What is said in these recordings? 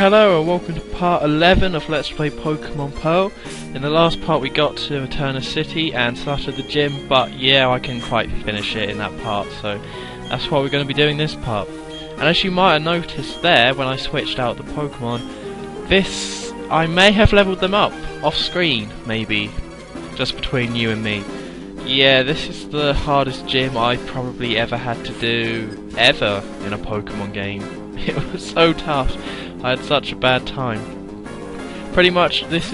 Hello and welcome to part 11 of Let's Play Pokemon Pearl. In the last part we got to Eterna City and started the gym, but yeah, I couldn't quite finish it in that part, so that's why we're going to be doing this part. And as you might have noticed there, when I switched out the Pokemon, I may have leveled them up, off screen, maybe, just between you and me. Yeah, this is the hardest gym I probably ever had to do, ever, in a Pokemon game. It was so tough. I had such a bad time. Pretty much, this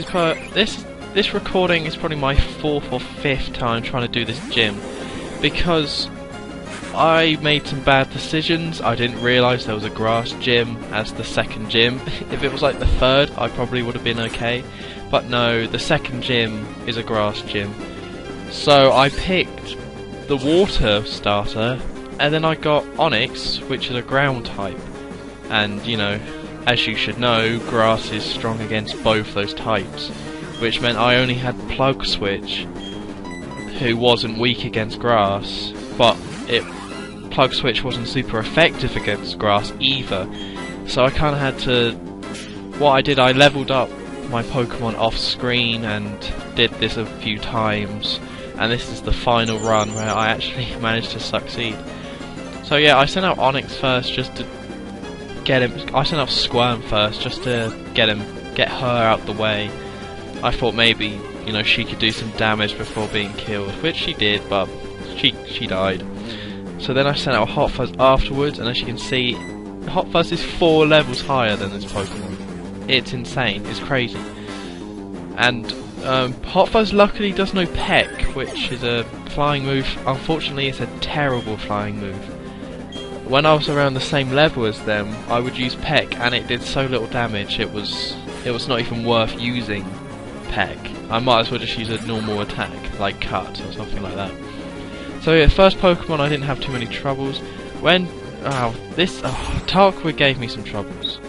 recording is probably my 4th or 5th time trying to do this gym, because I made some bad decisions. I didn't realise there was a grass gym as the second gym. If it was like the third, I probably would have been okay. But no, the second gym is a grass gym. So I picked the water starter, and then I got Onix, which is a ground type. And, you know, as you should know, grass is strong against both those types, which meant I only had Plug Switch, who wasn't weak against grass, but Plug Switch wasn't super effective against grass either. So I kind of had to... What I did, I leveled up my Pokemon off screen and did this a few times, and this is the final run where I actually managed to succeed. So yeah, I sent out Onix first just to get him. I sent out Squirm first just to get her out the way. I thought maybe, you know, she could do some damage before being killed, which she did, but she died. So then I sent out Hot Fuzz afterwards, and as you can see, Hot Fuzz is 4 levels higher than this Pokemon. It's insane. It's crazy. And Hot Fuzz luckily does no Peck, which is a flying move. Unfortunately, it's a terrible flying move. When I was around the same level as them, I would use Peck, and it did so little damage. It was not even worth using Peck. I might as well just use a normal attack, like Cut or something like that. So yeah, first Pokemon I didn't have too many troubles. When Tarkwood gave me some troubles,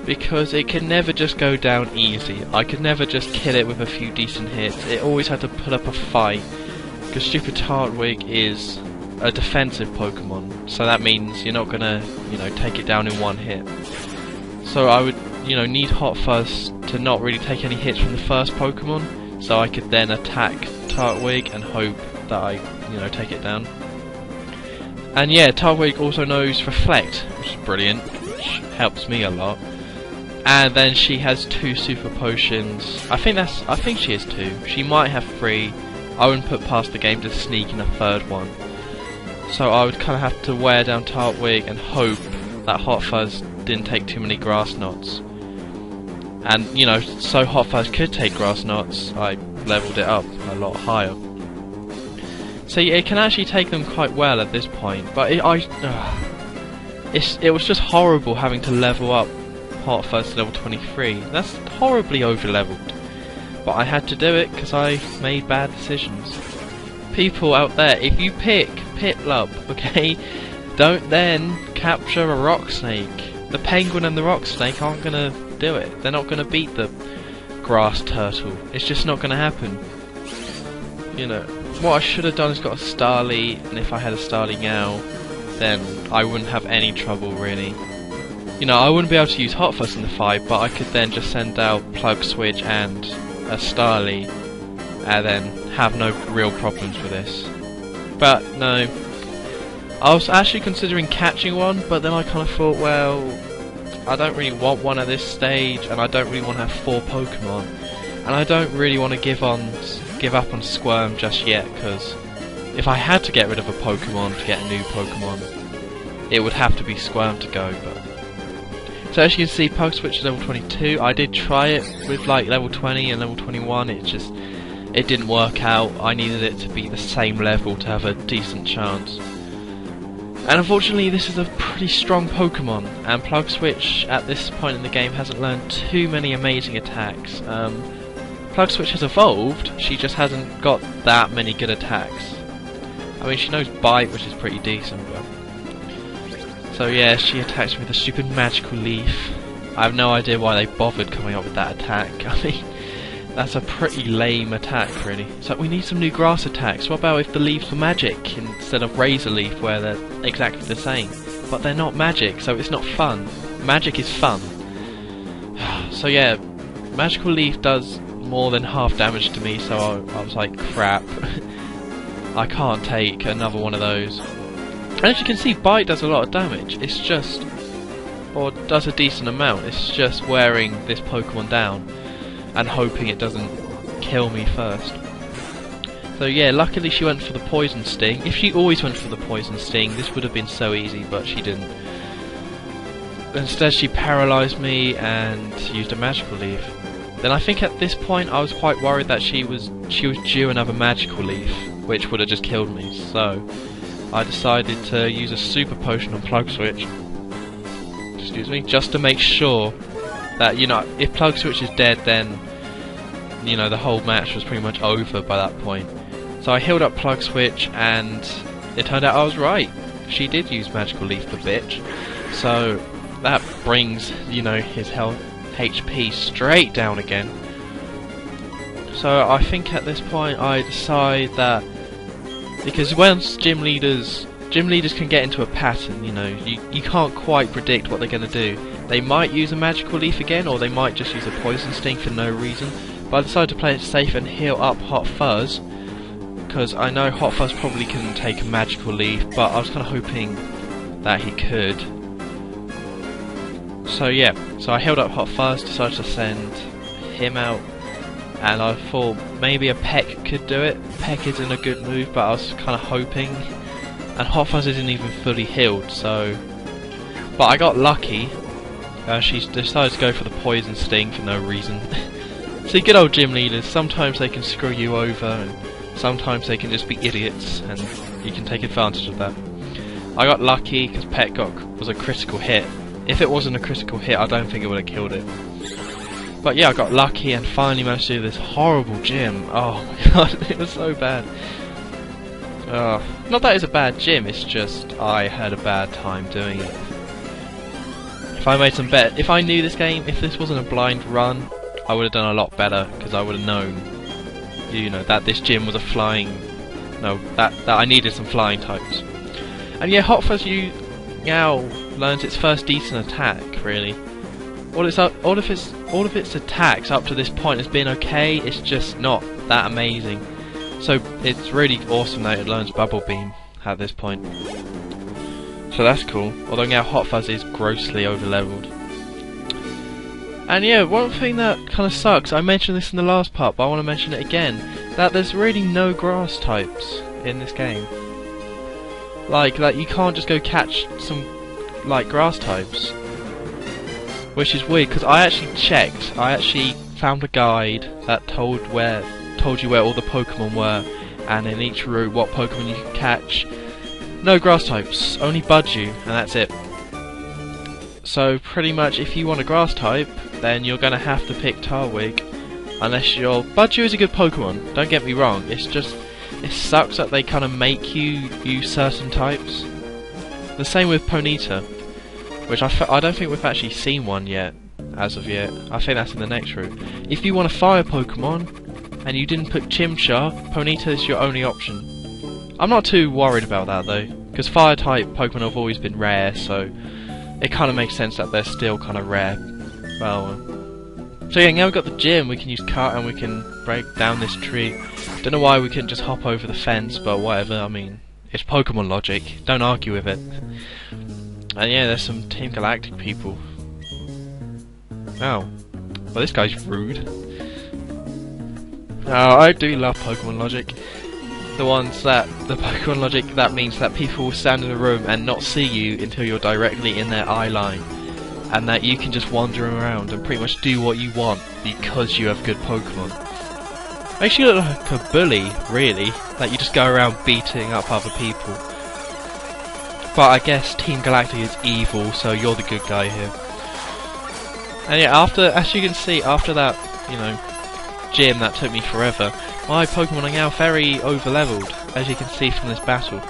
because it can never just go down easy. I could never just kill it with a few decent hits. It always had to put up a fight, because stupid Tarkwood is a defensive Pokemon, so that means you're not gonna, you know, take it down in one hit. So I would, you know, need Hot Fuzz to not really take any hits from the first Pokemon, so I could then attack Tarkwood and hope that I, you know, take it down. And yeah, Tarkwood also knows Reflect, which is brilliant, which helps me a lot. And then she has 2 Super Potions. I think she has 2. She might have 3. I wouldn't put past the game to sneak in a 3rd one. So I would kind of have to wear down Tarkwood and hope that Hot Fuzz didn't take too many Grass Knots. And, you know, so Hot Fuzz could take Grass Knots, I leveled it up a lot higher. So yeah, it can actually take them quite well at this point, but it was just horrible having to level up Hot Fuzz to level 23. That's horribly over-leveled. But I had to do it because I made bad decisions. People out there, if you pick Piplup, okay, don't then capture a Rock Snake. The Penguin and the Rock Snake aren't gonna do it. They're not gonna beat the Grass Turtle. It's just not gonna happen. You know, what I should have done is got a Starly, and if I had a Starly now, then I wouldn't have any trouble really. You know, I wouldn't be able to use Hot Fuzz in the fight, but I could then just send out Plug Switch and a Starly, and then have no real problems with this. But no, I was actually considering catching one, but then I kind of thought, well, I don't really want one at this stage, and I don't really want to have 4 Pokemon, and I don't really want to give up on Squirm just yet, because if I had to get rid of a Pokemon to get a new Pokemon, it would have to be Squirm to go. But so as you can see, Plug Switch is level 22. I did try it with like level 20 and level 21. It didn't work out. I needed it to be the same level to have a decent chance. And unfortunately, this is a pretty strong Pokemon, and Plug Switch at this point in the game hasn't learned too many amazing attacks. Plug Switch has evolved, she just hasn't got that many good attacks. I mean, she knows Bite, which is pretty decent, but... So yeah, she attacks me with a stupid Magical Leaf. I have no idea why they bothered coming up with that attack. I mean, that's a pretty lame attack, really. So we need some new grass attacks. What about if the leaves were magic instead of Razor Leaf, where they're exactly the same? But they're not magic, so it's not fun. Magic is fun. So yeah, Magical Leaf does more than half damage to me, so I was like, crap. I can't take another one of those. And as you can see, Bite does a lot of damage. It's just, or does a decent amount. It's just wearing this Pokemon down and hoping it doesn't kill me first. So yeah, luckily she went for the Poison Sting. If she always went for the Poison Sting, this would have been so easy, but she didn't. Instead she paralysed me and used a Magical Leaf. Then I think at this point I was quite worried that she was due another Magical Leaf, which would have just killed me. So I decided to use a Super Potion on Plug Switch. Excuse me, just to make sure that, you know, if Plug Switch is dead, then, you know, the whole match was pretty much over by that point. So I healed up Plug Switch, and it turned out I was right. She did use Magical Leaf, the bitch. So that brings, you know, his health HP straight down again. So I think at this point I decide that, because once gym leaders can get into a pattern, you know, you can't quite predict what they're going to do. They might use a Magical Leaf again, or they might just use a Poison Sting for no reason. But I decided to play it safe and heal up Hot Fuzz, because I know Hot Fuzz probably couldn't take a Magical Leaf, but I was kind of hoping that he could. So yeah, so I healed up Hot Fuzz, decided to send him out, and I thought maybe a Peck could do it. Peck isn't a good move, but I was kind of hoping. And Hot Fuzz isn't even fully healed, so... But I got lucky. She decided to go for the Poison Sting for no reason. See, good old gym leaders, sometimes they can screw you over, and sometimes they can just be idiots, and you can take advantage of that. I got lucky because Peck was a critical hit. If it wasn't a critical hit, I don't think it would have killed it. But yeah, I got lucky and finally managed to do this horrible gym. Oh my god, it was so bad. Not that it's a bad gym, it's just I had a bad time doing it. If I made some bet, if I knew this game, if this wasn't a blind run, I would have done a lot better, because I would have known, you know, that this gym was a flying, that I needed some flying types. And yeah, Hot Fuzz now learns its first decent attack, really. All of its attacks up to this point has been okay, it's just not that amazing. So it's really awesome that it learns Bubble Beam at this point. So that's cool, although now Hot Fuzz is grossly over-leveled. And yeah, one thing that kind of sucks, I mentioned this in the last part, but I want to mention it again, that there's really no grass types in this game. Like you can't just go catch some, like, grass types. Which is weird, because I actually checked, I actually found a guide that told you where all the Pokemon were, and in each route what Pokemon you could catch. No grass types, only Budgie, and that's it. So pretty much if you want a grass type, then you're going to have to pick Tarwig, unless you're... Budgie is a good Pokemon, don't get me wrong, it's just, it sucks that they kind of make you use certain types. The same with Ponyta, which I don't think we've actually seen one yet, as of yet. I think that's in the next route. If you want a fire Pokemon, and you didn't put Chimchar, Ponyta is your only option. I'm not too worried about that though, because fire type Pokemon have always been rare, so it kind of makes sense that they're still kind of rare. Well, so yeah, now we've got the gym, we can use Cut and we can break down this tree. Don't know why we couldn't just hop over the fence, but whatever, I mean, it's Pokemon logic, don't argue with it. And yeah, there's some Team Galactic people. Oh, well this guy's rude. Oh, I do love Pokemon logic. The Pokemon logic that means that people will stand in a room and not see you until you're directly in their eye line. And that you can just wander around and pretty much do what you want because you have good Pokemon. Makes you look like a bully, really. That you just go around beating up other people. But I guess Team Galactic is evil, so you're the good guy here. And yeah, as you can see, after that, you know, gym that took me forever, my Pokemon are now very over-leveled, as you can see from this battle.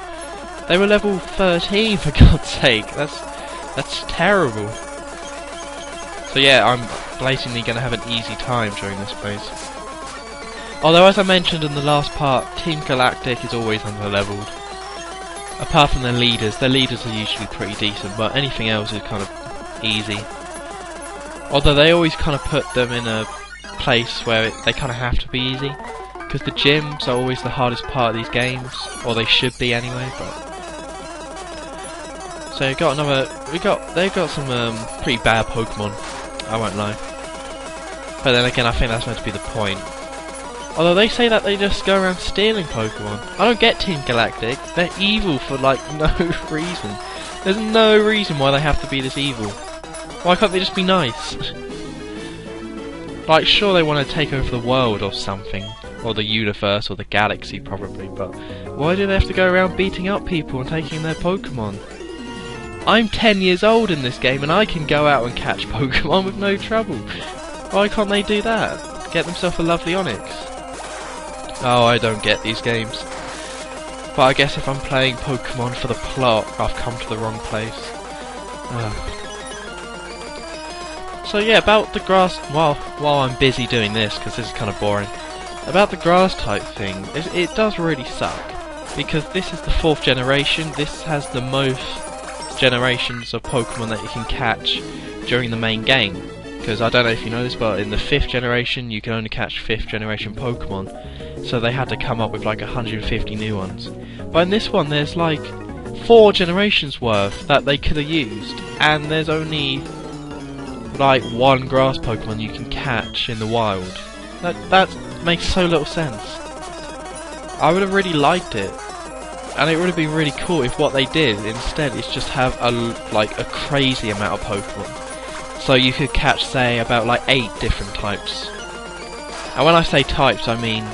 They were level 13, for God's sake, that's terrible. So yeah, I'm blatantly going to have an easy time during this phase. Although, as I mentioned in the last part, Team Galactic is always under-leveled. Apart from their leaders are usually pretty decent, but anything else is kind of easy. Although they always kind of put them in a place where they kind of have to be easy, because the gyms are always the hardest part of these games, or they should be anyway. But so they've got some pretty bad Pokemon, I won't lie. But then again, I think that's meant to be the point. Although they say that they just go around stealing Pokemon. I don't get Team Galactic. They're evil for like no reason. There's no reason why they have to be this evil. Why can't they just be nice? Like, sure they want to take over the world or something, or the universe, or the galaxy probably, but why do they have to go around beating up people and taking their Pokemon? I'm 10 years old in this game and I can go out and catch Pokemon with no trouble. Why can't they do that? Get themselves a lovely Onix. Oh, I don't get these games. But I guess if I'm playing Pokemon for the plot, I've come to the wrong place. So yeah, about the grass, while I'm busy doing this, because this is kind of boring, about the grass type thing, it does really suck, because this is the 4th generation. This has the most generations of Pokemon that you can catch during the main game, because I don't know if you know this, but in the 5th generation you can only catch 5th generation Pokemon, so they had to come up with like 150 new ones. But in this one there's like 4 generations worth that they could have used, and there's only like 1 grass Pokemon you can catch in the wild. That makes so little sense. I would have really liked it, and it would have been really cool if what they did instead is just have a crazy amount of Pokemon. So you could catch, say, about like 8 different types. And when I say types, I mean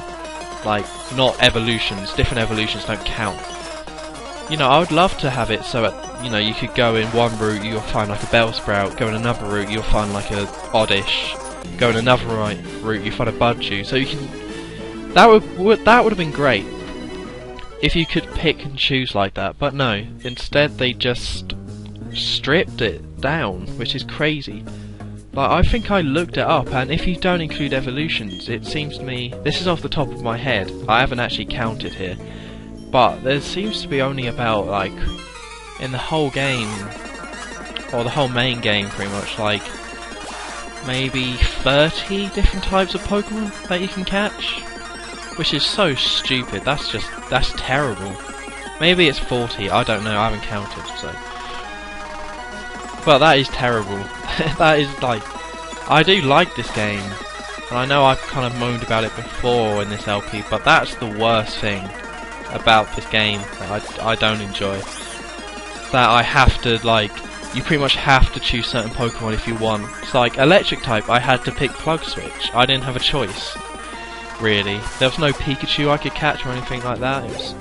like not evolutions. Different evolutions don't count. You know, I would love to have it so that, you know, you could go in one route, you'll find like a Bellsprout, go in another route, you'll find like a Oddish, go in another route, you find a Budgie. So you can, that would have been great if you could pick and choose like that. But no, instead they just stripped it down, which is crazy. Like, I think I looked it up, and if you don't include evolutions, it seems to me, this is off the top of my head, I haven't actually counted here, but there seems to be only about, like, in the whole game, or the whole main game pretty much, like, maybe 30 different types of Pokemon that you can catch, which is so stupid. That's terrible. Maybe it's 40, I don't know, I haven't counted, so. Well, that is terrible. That is, like, I do like this game, and I know I've kind of moaned about it before in this LP, but that's the worst thing about this game that I don't enjoy. That I have to, like, you pretty much have to choose certain Pokemon if you want. It's like electric type, I had to pick Plug Switch. I didn't have a choice, really. There was no Pikachu I could catch or anything like that. It was,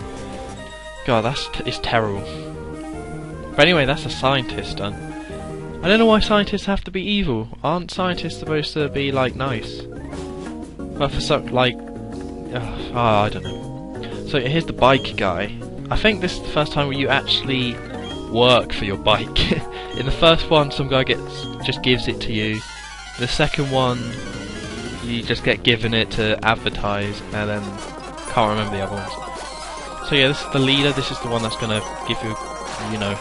God, it's terrible. But anyway, that's a scientist done. I don't know why scientists have to be evil. Aren't scientists supposed to be, like, nice? But for some, like, I don't know. So here's the bike guy. I think this is the first time where you actually work for your bike. In the first one, some guy just gives it to you. The second one, you just get given it to advertise, and then can't remember the other ones. So yeah, this is the leader. This is the one that's gonna give you, you know,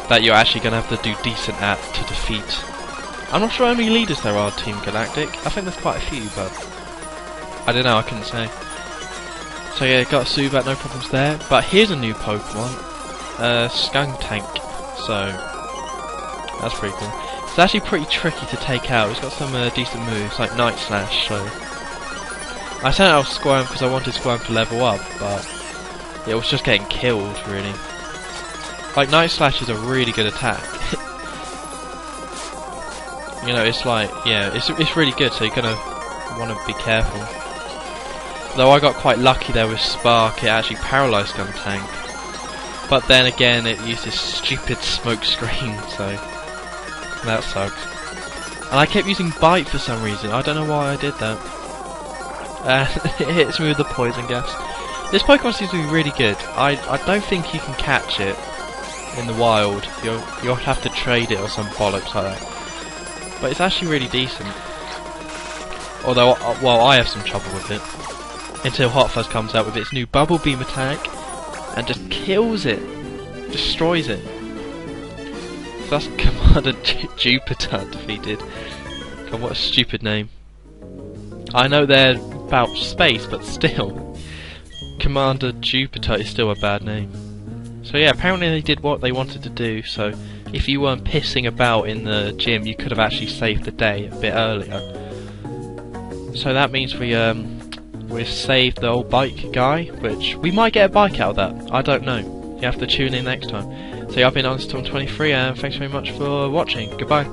that you're actually gonna have to do decent at to defeat. I'm not sure how many leaders there are, Team Galactic. I think there's quite a few, but I don't know. I couldn't say. So yeah, got a Zubat, no problems there. But here's a new Pokemon, Skuntank. So that's pretty cool. It's actually pretty tricky to take out. It's got some decent moves like Night Slash. So I sent out Squirm because I wanted Squirm to level up, but it was just getting killed really. Like, Night Slash is a really good attack. You know, it's like, yeah, it's really good, so you're gonna want to be careful. Though I got quite lucky there with Spark, it actually paralysed Skuntank. But then again, it used this stupid smoke screen, so that sucks. And I kept using Bite for some reason, I don't know why I did that. It hits me with the poison gas. This Pokemon seems to be really good. I don't think you can catch it in the wild. You'll have to trade it or some bollocks like that. But it's actually really decent. Although, well, I have some trouble with it. Until Hot Fuzz comes out with its new Bubble Beam attack and just kills it. Destroys it. So that's Commander Jupiter defeated. God, what a stupid name. I know they're about space, but still. Commander Jupiter is still a bad name. So yeah, apparently they did what they wanted to do, so if you weren't pissing about in the gym, you could have actually saved the day a bit earlier. So that means we've saved the old bike guy, which we might get a bike out of that. I don't know. You have to tune in next time. So yeah, I've been HonestTom23, and thanks very much for watching. Goodbye.